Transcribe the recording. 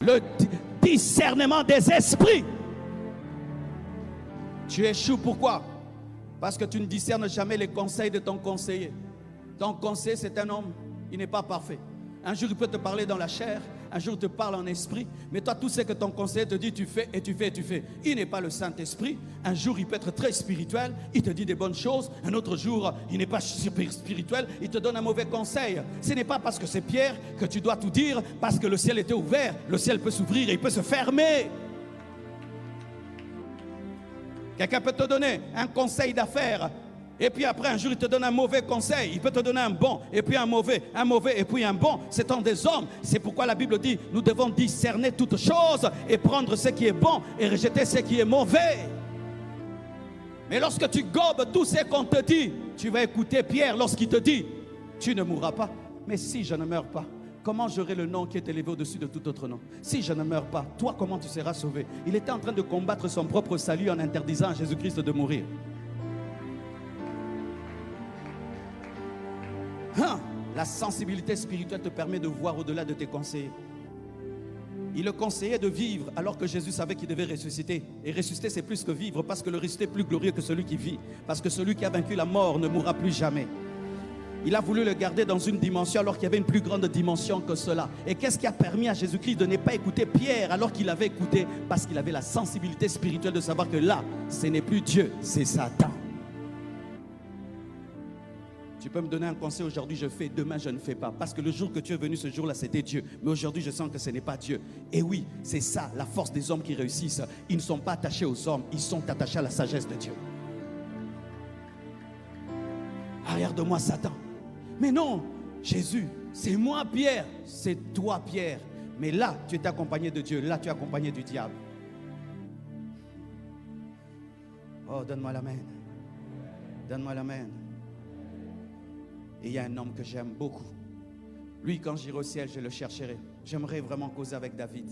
Le discernement des esprits. Tu échoues pourquoi? Parce que tu ne discernes jamais les conseils de ton conseiller. Ton conseiller, c'est un homme, il n'est pas parfait. Un jour, il peut te parler dans la chair, un jour, il te parle en esprit, mais toi, tout ce que ton conseiller te dit, tu fais et tu fais et tu fais. Il n'est pas le Saint-Esprit. Un jour, il peut être très spirituel, il te dit des bonnes choses. Un autre jour, il n'est pas spirituel, il te donne un mauvais conseil. Ce n'est pas parce que c'est Pierre que tu dois tout dire, parce que le ciel était ouvert. Le ciel peut s'ouvrir et il peut se fermer. Quelqu'un peut te donner un conseil d'affaires. Et puis après, un jour, il te donne un mauvais conseil. Il peut te donner un bon, et puis un mauvais, et puis un bon. C'est en des hommes. C'est pourquoi la Bible dit, nous devons discerner toutes choses et prendre ce qui est bon et rejeter ce qui est mauvais. Mais lorsque tu gobes tout ce qu'on te dit, tu vas écouter Pierre lorsqu'il te dit, tu ne mourras pas. Mais si je ne meurs pas, comment j'aurai le nom qui est élevé au-dessus de tout autre nom? Si je ne meurs pas, toi, comment tu seras sauvé? Il était en train de combattre son propre salut en interdisant à Jésus-Christ de mourir. La sensibilité spirituelle te permet de voir au-delà de tes conseillers. Il le conseillait de vivre alors que Jésus savait qu'il devait ressusciter. Et ressusciter, c'est plus que vivre, parce que le ressuscité est plus glorieux que celui qui vit. Parce que celui qui a vaincu la mort ne mourra plus jamais. Il a voulu le garder dans une dimension alors qu'il y avait une plus grande dimension que cela. Et qu'est-ce qui a permis à Jésus-Christ de ne pas écouter Pierre alors qu'il avait écouté? Parce qu'il avait la sensibilité spirituelle de savoir que là, ce n'est plus Dieu, c'est Satan. Tu peux me donner un conseil aujourd'hui, je fais, demain je ne fais pas. Parce que le jour que tu es venu, ce jour-là, c'était Dieu. Mais aujourd'hui, je sens que ce n'est pas Dieu. Et oui, c'est ça, la force des hommes qui réussissent. Ils ne sont pas attachés aux hommes, ils sont attachés à la sagesse de Dieu. Arrière de moi, Satan. Mais non, Jésus, c'est moi Pierre. C'est toi Pierre. Mais là, tu es accompagné de Dieu. Là, tu es accompagné du diable. Oh, donne-moi la main. Donne-moi la main. Et il y a un homme que j'aime beaucoup. Lui, quand j'irai au ciel, je le chercherai. J'aimerais vraiment causer avec David.